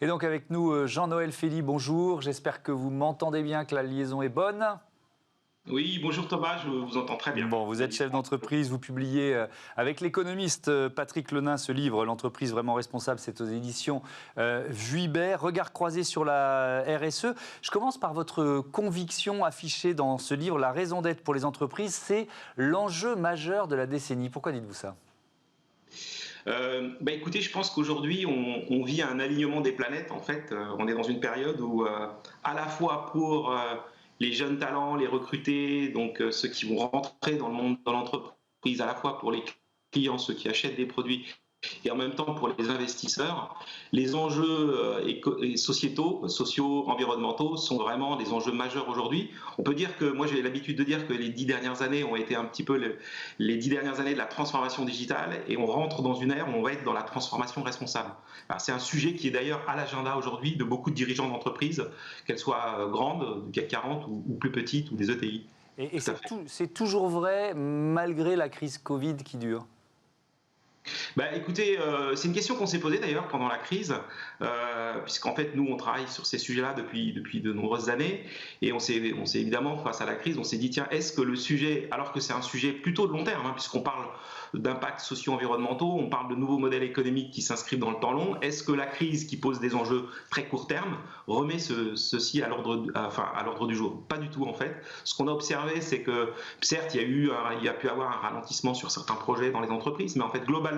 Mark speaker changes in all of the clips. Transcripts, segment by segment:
Speaker 1: Et donc avec nous, Jean-Noël Fély, bonjour. J'espère que vous m'entendez bien, que la liaison est bonne.
Speaker 2: Oui, bonjour Thomas, je vous entends très bien.
Speaker 1: Bon, vous êtes chef d'entreprise, vous publiez avec l'économiste Patrick Lenain ce livre, L'entreprise vraiment responsable, c'est aux éditions Vuibert. Regard croisé sur la RSE. Je commence par votre conviction affichée dans ce livre, la raison d'être pour les entreprises, c'est l'enjeu majeur de la décennie. Pourquoi dites-vous ça ?
Speaker 2: Écoutez, je pense qu'aujourd'hui, on vit un alignement des planètes. En fait, on est dans une période où, à la fois pour les jeunes talents, les recrutés, donc ceux qui vont rentrer dans le monde, dans l'entreprise, à la fois pour les clients, ceux qui achètent des produits, et en même temps pour les investisseurs, les enjeux sociétaux, sociaux, environnementaux sont vraiment des enjeux majeurs aujourd'hui. On peut dire que, moi j'ai l'habitude de dire que les 10 dernières années ont été un petit peu les 10 dernières années de la transformation digitale, et on rentre dans une ère où on va être dans la transformation responsable. C'est un sujet qui est d'ailleurs à l'agenda aujourd'hui de beaucoup de dirigeants d'entreprises, qu'elles soient grandes, du CAC 40 ou plus petites, ou des ETI.
Speaker 1: Et c'est toujours vrai malgré la crise Covid qui dure ?
Speaker 2: Écoutez, c'est une question qu'on s'est posée d'ailleurs pendant la crise, puisqu'en fait nous on travaille sur ces sujets-là depuis de nombreuses années, et on s'est évidemment, face à la crise, on s'est dit tiens, est-ce que le sujet, alors que c'est un sujet plutôt de long terme, puisqu'on parle d'impacts socio-environnementaux, on parle de nouveaux modèles économiques qui s'inscrivent dans le temps long, est-ce que la crise qui pose des enjeux très court terme remet ceci à l'ordre du jour? Pas du tout en fait. Ce qu'on a observé, c'est que certes il y a pu avoir un ralentissement sur certains projets dans les entreprises, mais en fait globalement,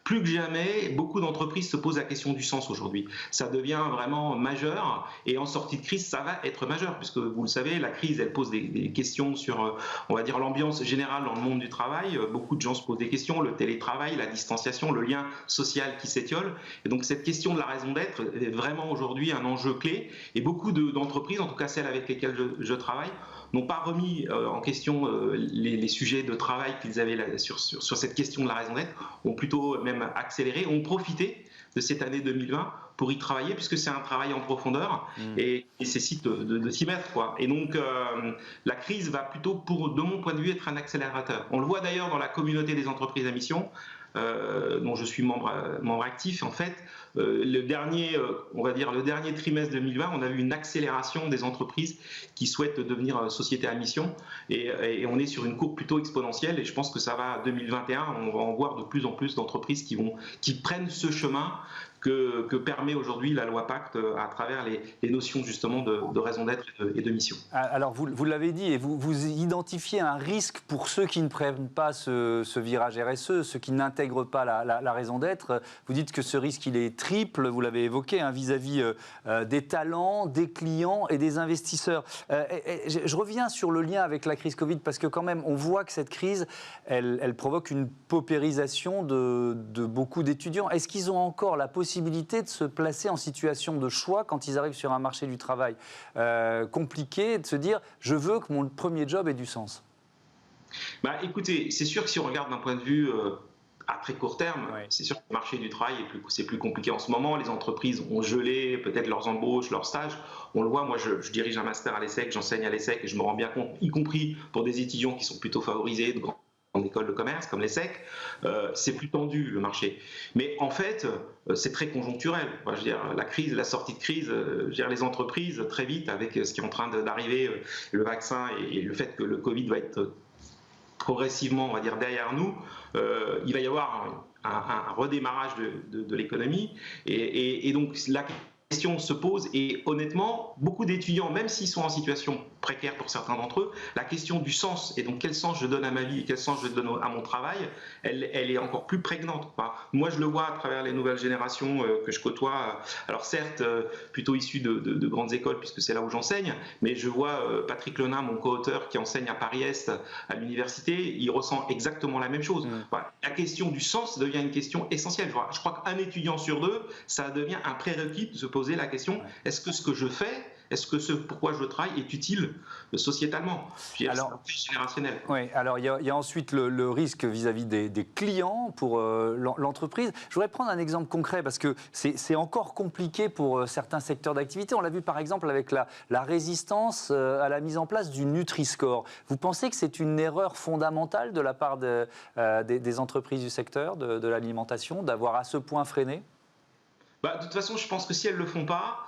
Speaker 2: plus que jamais, beaucoup d'entreprises se posent la question du sens aujourd'hui. Ça devient vraiment majeur, et en sortie de crise, ça va être majeur, puisque vous le savez, la crise, elle pose des questions sur, on va dire, l'ambiance générale dans le monde du travail. Beaucoup de gens se posent des questions, le télétravail, la distanciation, le lien social qui s'étiole. Et donc cette question de la raison d'être est vraiment aujourd'hui un enjeu clé, et beaucoup d'entreprises, en tout cas celles avec lesquelles je travaille, n'ont pas remis en question les sujets de travail qu'ils avaient sur cette question de la raison d'être, ont plutôt même accéléré, ont profité de cette année 2020 pour y travailler, puisque c'est un travail en profondeur et nécessite de s'y mettre, quoi. Et donc la crise va plutôt, de mon point de vue, être un accélérateur. On le voit d'ailleurs dans la communauté des entreprises à mission, dont je suis membre actif. En fait, le dernier trimestre 2020, on a vu une accélération des entreprises qui souhaitent devenir société à mission, et on est sur une courbe plutôt exponentielle, et je pense que ça va 2021, on va en voir de plus en plus d'entreprises qui prennent ce chemin que permet aujourd'hui la loi Pacte à travers les notions justement de raison d'être et de mission.
Speaker 1: Alors vous l'avez dit, et vous identifiez un risque pour ceux qui ne prennent pas ce virage RSE, ceux qui n'intègrent pas la raison d'être. Vous dites que ce risque il est triple, vous l'avez évoqué, vis-à-vis des talents, des clients et des investisseurs. Je reviens sur le lien avec la crise Covid, parce que quand même on voit que cette crise, elle provoque une paupérisation de beaucoup d'étudiants. Est-ce qu'ils ont encore la possibilité de se placer en situation de choix quand ils arrivent sur un marché du travail compliqué, de se dire je veux que mon premier job ait du sens?
Speaker 2: Écoutez, c'est sûr que si on regarde d'un point de vue à très court terme,
Speaker 1: Ouais.
Speaker 2: c'est sûr que le marché du travail c'est plus compliqué en ce moment. Les entreprises ont gelé peut-être leurs embauches, leurs stages. On le voit, moi je dirige un master à l'ESSEC, j'enseigne à l'ESSEC, et je me rends bien compte, y compris pour des étudiants qui sont plutôt favorisés, en école de commerce comme l'ESSEC, c'est plus tendu le marché. Mais en fait, c'est très conjoncturel. Moi, je veux dire, la crise, la sortie de crise, je veux dire, les entreprises très vite, avec ce qui est en train d'arriver, le vaccin et le fait que le Covid va être progressivement, on va dire, derrière nous, il va y avoir un redémarrage de l'économie, et donc la question se pose, et honnêtement, beaucoup d'étudiants, même s'ils sont en situation précaire pour certains d'entre eux, la question du sens, et donc quel sens je donne à ma vie et quel sens je donne à mon travail, elle est encore plus prégnante. Moi, je le vois à travers les nouvelles générations que je côtoie, alors certes, plutôt issues de grandes écoles, puisque c'est là où j'enseigne, mais je vois Patrick Lenain, mon co-auteur, qui enseigne à Paris-Est, à l'université, il ressent exactement la même chose. Voilà. La question du sens devient une question essentielle. Je crois qu'un étudiant sur deux, ça devient un prérequis de se poser la question, est-ce que ce que je fais, est-ce que ce pourquoi je travaille est utile sociétalement?
Speaker 1: Alors,
Speaker 2: c'est générationnel.
Speaker 1: Oui, alors il y a ensuite le risque vis-à-vis des clients pour l'entreprise. Je voudrais prendre un exemple concret, parce que c'est encore compliqué pour certains secteurs d'activité. On l'a vu par exemple avec la résistance à la mise en place du Nutri-Score. Vous pensez que c'est une erreur fondamentale de la part des entreprises du secteur de l'alimentation d'avoir à ce point freiné?
Speaker 2: De toute façon, je pense que si elles ne le font pas,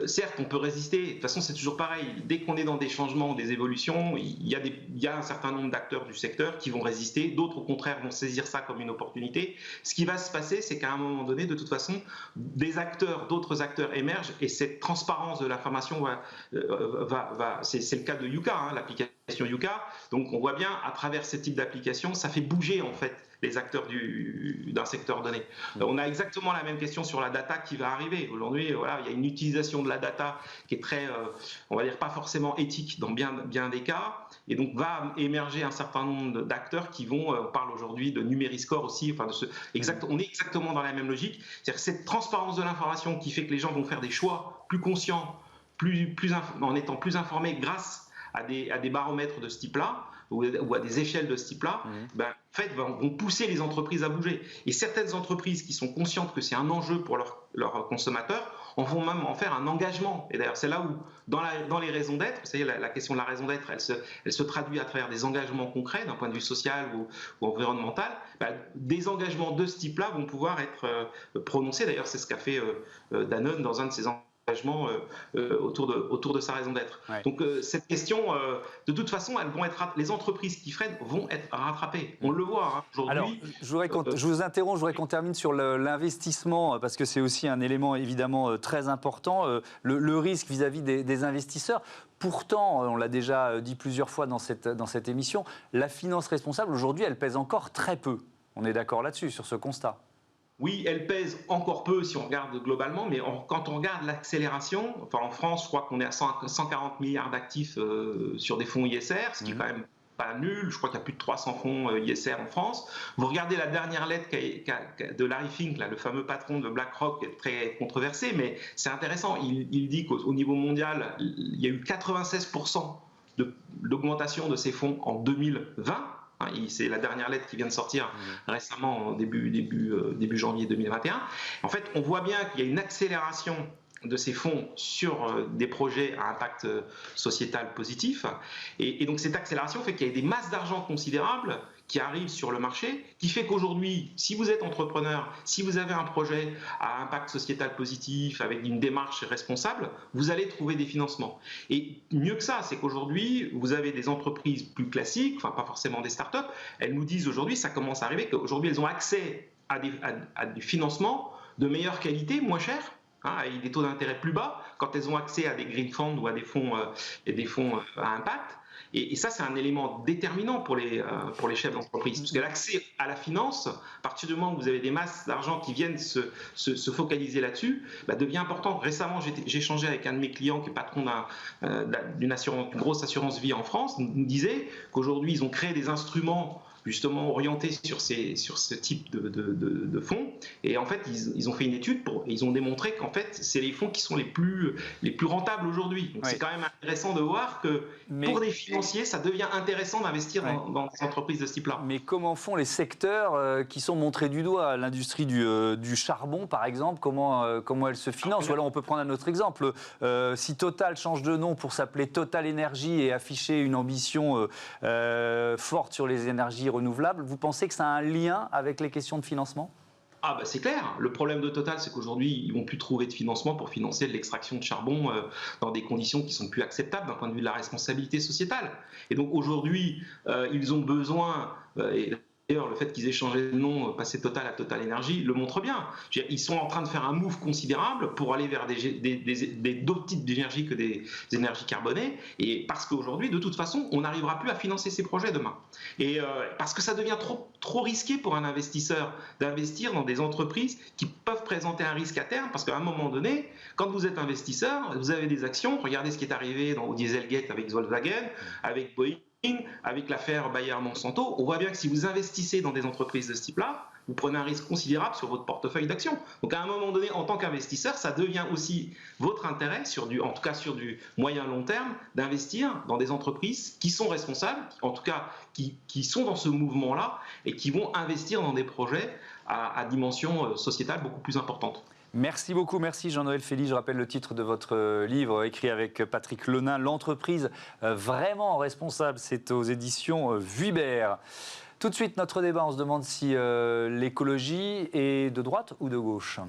Speaker 2: certes, on peut résister. De toute façon, c'est toujours pareil. Dès qu'on est dans des changements, des évolutions, il y a un certain nombre d'acteurs du secteur qui vont résister. D'autres, au contraire, vont saisir ça comme une opportunité. Ce qui va se passer, c'est qu'à un moment donné, de toute façon, d'autres acteurs émergent et cette transparence de l'information c'est le cas de Yuka, hein, l'application Yuka. Donc, on voit bien, à travers ce type d'application, ça fait bouger, en fait, les acteurs d'un secteur donné. On a exactement la même question sur la data qui va arriver. Aujourd'hui, voilà, il y a une utilisation de la data qui est très, on va dire, pas forcément éthique dans bien des cas. Et donc, va émerger un certain nombre d'acteurs qui vont, on parle aujourd'hui de Numériscore aussi, enfin on est exactement dans la même logique. C'est-à-dire cette transparence de l'information qui fait que les gens vont faire des choix plus conscients, en étant plus informés grâce à des baromètres de ce type-là, ou à des échelles de ce type-là, en fait, vont pousser les entreprises à bouger. Et certaines entreprises qui sont conscientes que c'est un enjeu pour leurs consommateurs en vont même en faire un engagement. Et d'ailleurs, c'est là où, dans les raisons d'être, vous savez, la question de la raison d'être, elle se traduit à travers des engagements concrets d'un point de vue social ou environnemental. Des engagements de ce type-là vont pouvoir être prononcés. D'ailleurs, c'est ce qu'a fait Danone dans un de ses engagements autour de sa raison d'être. Ouais. Donc cette question, de toute façon, les entreprises qui freinent vont être rattrapées. On le voit hein, aujourd'hui.
Speaker 1: Alors, je vous interromps, je voudrais qu'on termine sur l'investissement, parce que c'est aussi un élément évidemment très important, le risque vis-à-vis des investisseurs. Pourtant, on l'a déjà dit plusieurs fois dans cette émission, la finance responsable, aujourd'hui, elle pèse encore très peu. On est d'accord là-dessus, sur ce constat.
Speaker 2: Oui, elle pèse encore peu si on regarde globalement, mais quand on regarde l'accélération, enfin en France, je crois qu'on est à 140 milliards d'actifs sur des fonds ISR, ce qui est quand même pas nul. Je crois qu'il y a plus de 300 fonds ISR en France. Vous regardez la dernière lettre de Larry Fink, là, le fameux patron de BlackRock, qui est très controversé, mais c'est intéressant. Il dit qu'au niveau mondial, il y a eu 96% d'augmentation de ces fonds en 2020. C'est la dernière lettre qui vient de sortir récemment, début janvier 2021. En fait, on voit bien qu'il y a une accélération de ces fonds sur des projets à impact sociétal positif. Et donc, cette accélération fait qu'il y a des masses d'argent considérables qui arrivent sur le marché, qui fait qu'aujourd'hui, si vous êtes entrepreneur, si vous avez un projet à impact sociétal positif, avec une démarche responsable, vous allez trouver des financements. Et mieux que ça, c'est qu'aujourd'hui, vous avez des entreprises plus classiques, enfin pas forcément des startups, elles nous disent aujourd'hui, ça commence à arriver, qu'aujourd'hui, elles ont accès à des financements de meilleure qualité, moins chers, avec des taux d'intérêt plus bas, quand elles ont accès à des green funds ou à des fonds à impact. Et ça, c'est un élément déterminant pour les chefs d'entreprise. Parce que l'accès à la finance, à partir du moment où vous avez des masses d'argent qui viennent se focaliser là-dessus, devient important. Récemment, j'ai échangé avec un de mes clients qui est patron d'une grosse assurance vie en France, nous disait qu'aujourd'hui, ils ont créé des instruments justement orientés sur ce type de fonds. Et en fait, ils ont fait une étude et ils ont démontré qu'en fait, c'est les fonds qui sont les plus rentables aujourd'hui. Donc, c'est quand même intéressant de voir que pour des financiers, ça devient intéressant d'investir dans des entreprises de ce type-là.
Speaker 1: Mais comment font les secteurs qui sont montrés du doigt? L'industrie du charbon, par exemple, comment elle se finance? Voilà, on peut prendre un autre exemple. Si Total change de nom pour s'appeler Total Énergie et afficher une ambition forte sur les énergies renouvelables, vous pensez que ça a un lien avec les questions de financement?
Speaker 2: C'est clair. Le problème de Total, c'est qu'aujourd'hui, ils ne vont plus trouver de financement pour financer l'extraction de charbon dans des conditions qui sont plus acceptables d'un point de vue de la responsabilité sociétale. Et donc aujourd'hui, ils ont besoin... D'ailleurs, le fait qu'ils aient changé de nom, passé Total à Total Énergie, le montre bien. Ils sont en train de faire un move considérable pour aller vers d'autres types d'énergie que des énergies carbonées. Et parce qu'aujourd'hui, de toute façon, on n'arrivera plus à financer ces projets demain. Et parce que ça devient trop risqué pour un investisseur d'investir dans des entreprises qui peuvent présenter un risque à terme. Parce qu'à un moment donné, quand vous êtes investisseur, vous avez des actions. Regardez ce qui est arrivé au Dieselgate avec Volkswagen, avec Boeing, avec l'affaire Bayer-Monsanto. On voit bien que si vous investissez dans des entreprises de ce type-là, vous prenez un risque considérable sur votre portefeuille d'actions. Donc à un moment donné, en tant qu'investisseur, ça devient aussi votre intérêt, en tout cas sur du moyen-long terme, d'investir dans des entreprises qui sont responsables, en tout cas qui sont dans ce mouvement-là et qui vont investir dans des projets à dimension sociétale beaucoup plus importante.
Speaker 1: Merci beaucoup, merci Jean-Noël Fély. Je rappelle le titre de votre livre écrit avec Patrick Lenain, L'entreprise vraiment responsable. C'est aux éditions Vuibert. Tout de suite, notre débat, on se demande si l'écologie est de droite ou de gauche.